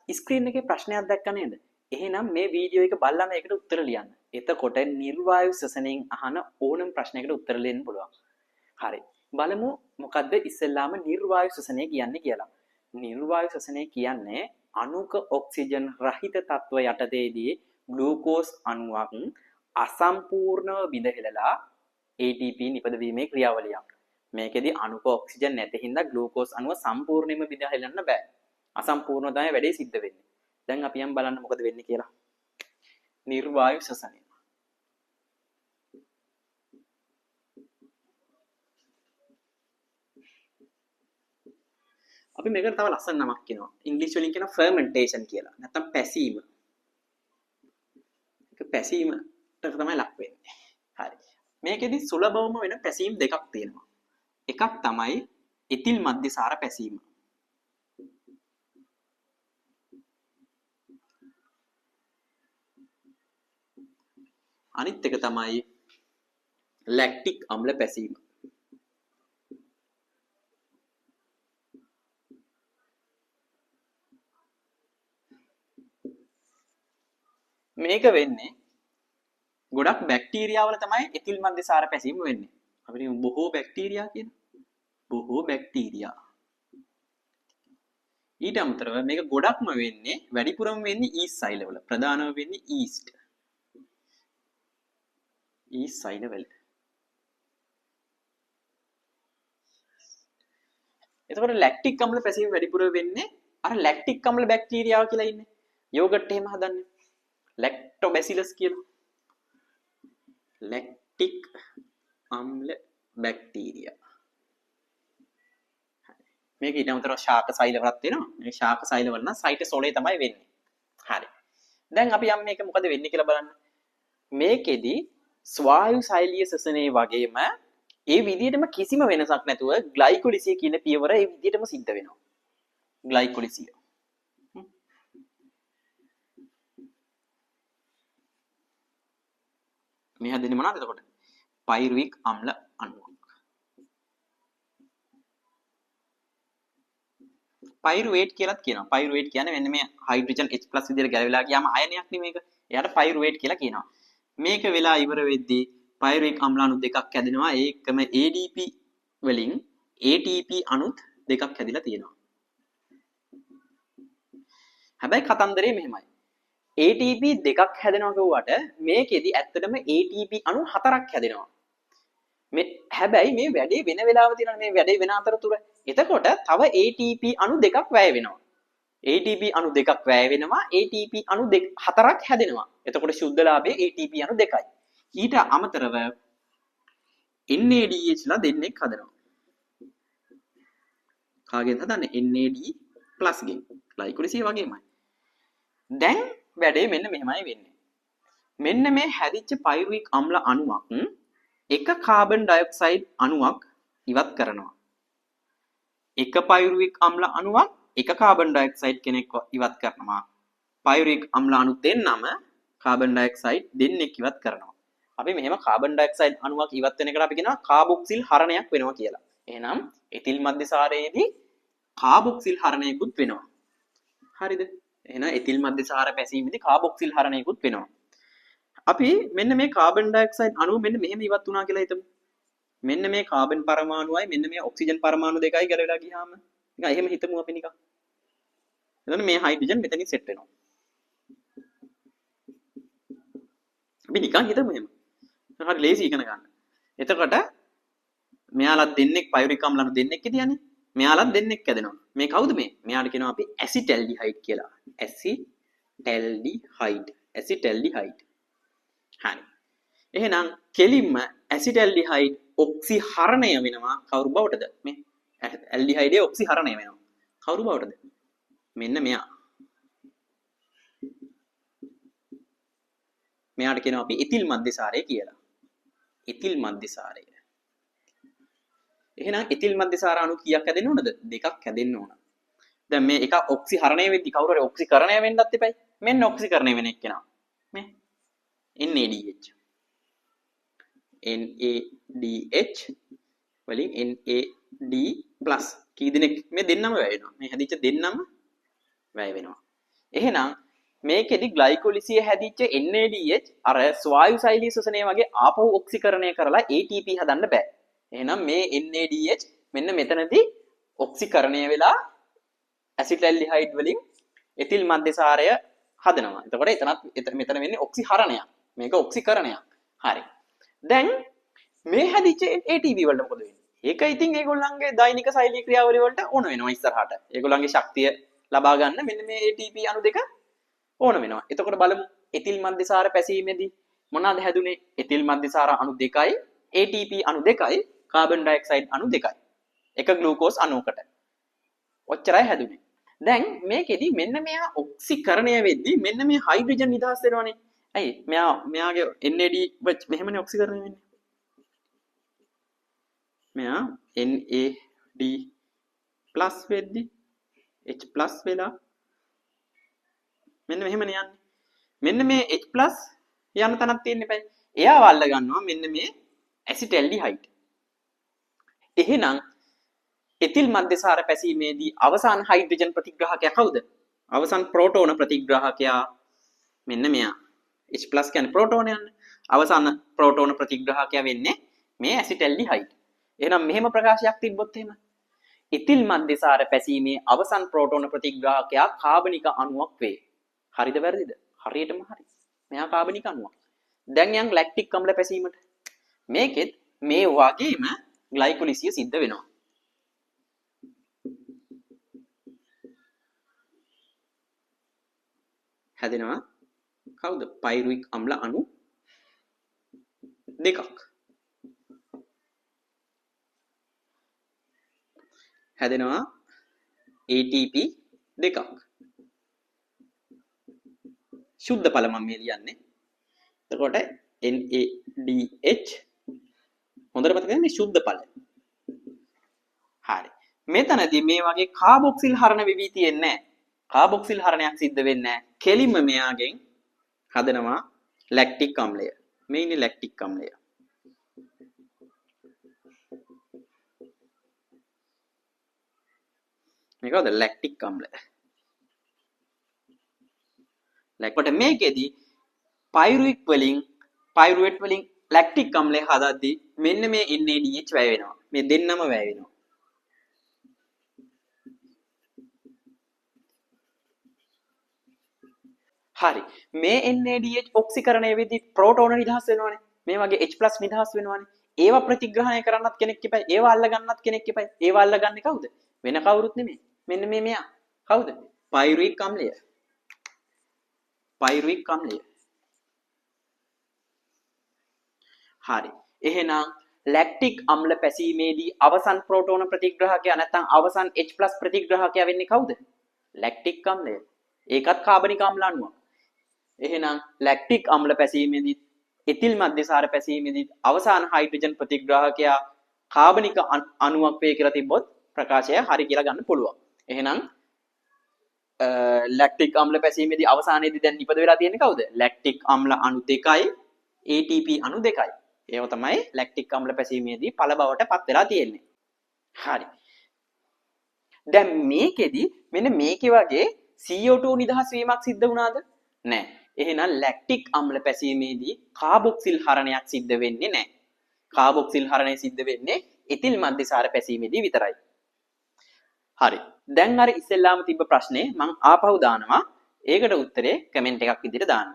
Screen එකේ ප්‍රශ්නයක් දැක්ක නේද? එහෙනම් මේ වීඩියෝ එක බලලා මේකට උත්තර ලියන්න. එතකොට නිර්වායු ශ්වසනයෙන් අහන ඕනම ප්‍රශ්නයකට උත්තර දෙන්න පුළුවන්. හරි. බලමු මොකද්ද ඉස්සෙල්ලාම නිර්වායු ශ්වසනය කියන්නේ කියලා. නිර්වායු ශ්වසනය කියන්නේ අණුක ඔක්සිජන් රහිත තත්ත්ව යටතේදී ග්ලූකෝස් අණුවක් අසම්පූර්ණව බිඳ හෙළලා ATP නිපදවීමේ ක්‍රියාවලියක්. මේකෙදි අණුක ඔක්සිජන් නැති හින්දා ග්ලූකෝස් අණුව සම්පූර්ණයෙන්ම බිඳ හෙළන්න බෑ. අසම්පූර්ණව තමයි වැඩේ සිද්ධ වෙන්නේ. දැන් අපි යම් බලන්න මොකද වෙන්නේ කියලා. නිර්වායු ශ්වසනය. අපි මේකට තව ලස්සන නමක් කියනවා. ඉංග්‍රීසි වලින් කියනවා fermentation කියලා. නැත්නම් පැසීම. ඒක පැසීමට තමයි ලක් වෙන්නේ. හරි. මේකෙදි සුලභවම වෙන පැසීම් දෙකක් තියෙනවා. එකක් තමයි එතිල් මධ්‍යසාර පැසීම. අනිත් එක තමයි ලැක්ටික් අම්ල පැසීම. මේක වෙන්නේ ගොඩක් බැක්ටීරියා වල තමයි එතිල් මධ්‍යසාර පැසීම වෙන්නේ. අපිට බොහෝ බැක්ටීරියා කියන බොහෝ බැක්ටීරියා. ඊට අමතරව මේක ගොඩක්ම වෙන්නේ වැඩිපුරම වෙන්නේ ඊස්ට් සෛලවල. ප්‍රධානම වෙන්නේ ඊස්ට් සෛලවල. එතකොට ලැක්ටික් අම්ල පැසීම වැඩිපුර වෙන්නේ අර ලැක්ටික් අම්ල බැක්ටීරියාව කියලා ඉන්නේ. යෝගට් එහෙම හදන්නේ. ලැක්ටෝබැසිලස් කියලා. ලැක්ටික් අම්ල බැක්ටීරියා. මේක ඊට අමතරව ශාක සෛලවලත් වෙනවා. මේ ශාක සෛලවල නම් සයිටෝසෝලේ තමයි වෙන්නේ. හරි. දැන් අපි යම් මේක මොකද වෙන්නේ කියලා බලන්න. මේකෙදි ස්වායු සෛලීය ශ්වසනයේ වගේම ඒ විදිහටම කිසිම වෙනසක් නැතුව ග්ලයිකොලිසිය කියන පියවර ඒ විදිහටම සිද්ධ වෙනවා. ග්ලයිකොලිසිය. මේ හැදෙන්නේ මොනවද එතකොට? පයිරුවික් අම්ල අණුවක්. පයිරුවේට් කියලාත් කියනවා. පයිරුවේට් කියන්නේ මෙන්න මේ හයිඩ්‍රජන් H+ විදිහට ගැලවිලා ගියාම අයනයක් නේ මේක. එයාට පයිරුවේට් කියලා කියනවා. මේක වෙලා ඉවර වෙද්දී පයිරුවික් අම්ල අණු දෙකක් හැදෙනවා. ඒකම ADP වලින් ATP අණුත් දෙකක් හැදිලා තියෙනවා. හැබැයි කතන්දරේ මෙහෙමයි. ATP දෙකක් හැදෙනවා කියුවට මේකෙදි ඇත්තටම ATP අණු හතරක් හැදෙනවා. හැබැයි මේ වැඩේ වෙන වෙලාව තියෙනවා මේ වැඩේ වෙන අතරතුර. එතකොට තව ATP අණු දෙකක් වැය වෙනවා. ATP අණු දෙකක් වැය වෙනවා. ATP අණු හතරක් හැදෙනවා. එතකොට ශුද්ධ ලාභයේ ATP අණු දෙකයි. ඊට අමතරව NADH ලා දෙන්නෙක් හදනවා. කාගෙන්ද හදන්නේ? NAD+ ගෙන්. ග්ලයිකොලිසිය වගේමයි. දැන් වැඩේ මෙන්න මෙහෙමයි වෙන්නේ. මෙන්න මේ හැදිච්ච පයිරුවික් අම්ල අණුවක් එක කාබන් ඩයොක්සයිඩ් අණුවක් ඉවත් කරනවා. එක පයිරුවික් අම්ල අණුවක් එක කාබන් ඩයොක්සයිඩ් කෙනෙක් ඉවත් කරනවා. පයිරුවික් අම්ල අණු දෙන්නම කාබන් ඩයොක්සයිඩ් දෙන්නෙක් ඉවත් කරනවා. අපි මෙහෙම කාබන් ඩයොක්සයිඩ් අණුවක් ඉවත් වෙන එකට අපි කියනවා කාබොක්සිල් හරණයක් වෙනවා කියලා. එහෙනම් එතිල් මධ්‍යසාරයේදී කාබොක්සිල් හරණයකුත් වෙනවා. හරිද? එහෙනම් එතිල් මධ්‍යසාර පැසීමේදී කාබොක්සිල් හරණයකුත් වෙනවා. අපි මෙන්න මේ කාබන් ඩයොක්සයිඩ් අණුව මෙන්න මෙහෙම ඉවත් වුණා කියලා හිතමු. මෙන්න මේ කාබන් පරමාණුවයි මෙන්න මේ ඔක්සිජන් පරමාණු දෙකයි ගැලවිලා ගියාම නිකන් එහෙම හිතමු අපි නිකන්. එතන මේ හයිඩ්‍රජන් මෙතනින් සෙට් වෙනවා. අපි නිකන් හිතමු එහෙම. හරි ලේසි ඉගෙන ගන්න. එතකොට මෙයාලා දෙන්නෙක් පයුරික් අම්ල අණු දෙන්නෙක් කියතියනේ. මෙයාලා දෙන්නෙක් හැදෙනවා. මේ කවුද මේ? මෙයාට කියනවා අපි ඇසිටල්ඩිහයිඩ් කියලා. ඇසිටල්ඩිහයිඩ්. හරි. එහෙනම් කෙලින්ම ඇසිටල්ඩිහයිඩ් ඔක්සිහරණය වෙනවා කවුරු බවටද? මේ ඇල්ඩිහයිඩේ ඔක්සිහරණය වෙනවා. කවුරු බවටද? මෙන්න මෙයා. මෙයාට කියනවා අපි එතිල් මධ්‍යසාරය කියලා. එතිල් මධ්‍යසාරය. එහෙනම් එතිල් මධ්‍යසාර අණු කීයක් හැදෙන්න ඕනද? දෙකක් හැදෙන්න ඕන. දැන් මේ එක ඔක්සිහරණය වෙද්දි කවුරු හරි ඔක්සිකරණය වෙන්නත් එපයි. මෙන්න ඔක්සිකරණය වෙන එක්කෙනා. මේ NADH. NADH වලින් NAD+ කී දෙනෙක් මේ දෙන්නම වැය වෙනවා. මේ හැදිච්ච දෙන්නම වැය වෙනවා. එහෙනම් මේකෙදි ග්ලයිකොලිසිය හැදිච්ච NADH අර ස්වායු ශෛලී ශ්වසනය වගේ ආපහු ඔක්සිකරණය කරලා ATP හදන්න බෑ. එහෙනම් මේ NADH මෙන්න මෙතනදී ඔක්සිකරණය වෙලා ඇසිටල්ඩිහයිඩ් වලින් එතිල් මධ්‍යසාරය හදනවා. එතකොට එතනත් මෙතන වෙන්නේ ඔක්සිහරණයක්. මේක ඔක්සිකරණයක්. හරි. දැන් මේ හැදිච්ච ATP වලට මොකද වෙන්නේ? ඒක ඉතින් ඒගොල්ලන්ගේ දෛනික ශෛලී ක්‍රියාවලිය වලට ඕන වෙනවා ඉස්සරහට. ඒගොල්ලන්ගේ ශක්තිය ලබා ගන්න මෙන්න මේ ATP අණු දෙක ඕන වෙනවා. එතකොට බලමු එතිල් මධ්‍යසාර පැසීමේදී මොනවාද හැදුනේ? එතිල් මධ්‍යසාර අණු දෙකයි ATP අණු දෙකයි කාබන් ඩයොක්සයිඩ් අණු දෙකයි. එක ග්ලූකෝස් අණුවකට. ඔච්චරයි හැදුනේ. දැන් මේකෙදි මෙන්න මෙයා ඔක්සිකරණය වෙද්දී මෙන්න මේ හයිඩ්‍රජන් නිදහස් වෙනවනේ. ඇයි? මෙයාගේ NAD මෙහෙමනේ ඔක්සිකරණය වෙන්නේ. මෙයා NAD+ වෙද්දී H+ වෙලා මෙන්න මෙහෙමනේ යන්නේ. මෙන්න මේ H+ යන තැනක් තියෙන්න eBay. එයා වල්ල ගන්නවා මෙන්න මේ ඇසිටල්ඩිහයිඩ්. එහෙනම් එතිල් මධ්‍යසාර පැසීමේදී අවසාන හයිඩ්‍රජන් ප්‍රතිග්‍රාහකයා කවුද? අවසාන ප්‍රෝටෝන ප්‍රතිග්‍රාහකයා මෙන්න මෙයා. H+ කියන්නේ ප්‍රෝටෝන යන්නේ. අවසාන ප්‍රෝටෝන ප්‍රතිග්‍රාහකයා වෙන්නේ මේ ඇසිටල්ඩිහයිඩ්. එහෙනම් මෙහෙම ප්‍රකාශයක් තිබ්බොත් එහෙම එතිල් මධ්‍යසාර පැසීමේ අවසාන ප්‍රෝටෝන ප්‍රතිග්‍රාහකයා කාබනික අණුවක් වේ. හරිද වැරදිද? හරියටම හරි. මෙයා කාබනික අණුවක්. දැන් යන් ලැක්ටික් අම්ල පැසීමට මේකෙත් මේ වගේම ග්ලයිකොලිසිය සිද්ධ වෙනවා. හැදෙනවා කවුද? පයිරුවික් අම්ල අණු දෙකක්. හැදෙනවා ATP දෙකක්. සුද්ධ ඵල මම මේ ලියන්නේ. එතකොට NADH හොඳට මතක ගන්න සුද්ධ ඵල. හරි. මෙතනදී මේ වගේ කාබොක්සිල් හරණ වෙවි තියෙන්නේ නැහැ. කාබොක්සිල් හරණයක් සිද්ධ වෙන්නේ නැහැ. කෙලින්ම මෙයාගෙන් හදනවා ලැක්ටික් අම්ලය. මේ ඉන්නේ ලැක්ටික් අම්ලය. මේකද ලැක්ටික් අම්ල. කොට මේකෙදී පයිරුවේට් වලින් ලැක්ටික් අම්ලය හදද්දී මෙන්න මේ NADH වැය වෙනවා. මේ දෙන්නම වැය වෙනවා. හරි. මේ NADH ඔක්සිකරණය වෙද්දී ප්‍රෝටෝන නිදහස් වෙනවනේ. මේ වගේ H+ නිදහස් වෙනවනේ. ඒවා ප්‍රතිග්‍රහණය කරන්නත් කෙනෙක් ඉපයි. ඒවා අල්ල ගන්නත් කෙනෙක් ඉපයි. ඒවා අල්ල ගන්නේ කවුද? වෙන කවුරුත් නෙමෙයි. මෙන්න මේ මෙයා. කවුද? පයිරුවික් අම්ලය. පයිරුවික් අම්ලය. හරි. එහෙනම් ලැක්ටික් අම්ල පැසීමේදී අවසන් ප්‍රෝටෝන ප්‍රතිග්‍රාහකයා නැත්නම් අවසන් H+ ප්‍රතිග්‍රාහකයා වෙන්නේ කවුද? ලැක්ටික් අම්ලය. ඒකත් කාබනික අම්ල අණුවක්. එහෙනම් ලැක්ටික් අම්ල පැසීමේදී එතිල් මධ්‍යසාර පැසීමේදී අවසාන හයිඩ්‍රජන් ප්‍රතිග්‍රාහකයා කාබනික අණුවක් වේ කියලා තිබ්බොත් ප්‍රකාශය හරි කියලා ගන්න පුළුවන්. එහෙනම් ලැක්ටික් අම්ල පැසීමේදී අවසානයේදී දැන් නිපද වෙලා තියෙන්නේ කවුද? ලැක්ටික් අම්ල අණු දෙකයි ATP අණු දෙකයි. ඒව තමයි ලැක්ටික් අම්ල පැසීමේදී ඵල බවට පත් වෙලා තියෙන්නේ. හරි. දැන් මේකෙදි මෙන්න මේකේ වගේ CO2 නිදහස් වීමක් සිද්ධ වුණාද? නැහැ. එහෙනම් ලැක්ටික් අම්ල පැසීමේදී කාබොක්සිල් හරණයක් සිද්ධ වෙන්නේ නැහැ. කාබොක්සිල් හරණය සිද්ධ වෙන්නේ එතිල් මධ්‍යසාර පැසීමේදී විතරයි. හරි. දැන් අර ඉස්සෙල්ලාම තිබ්බ ප්‍රශ්නේ මම ආපහු දානවා. ඒකට උත්තරේ කමෙන්ට් එකක් විදිහට දාන්න.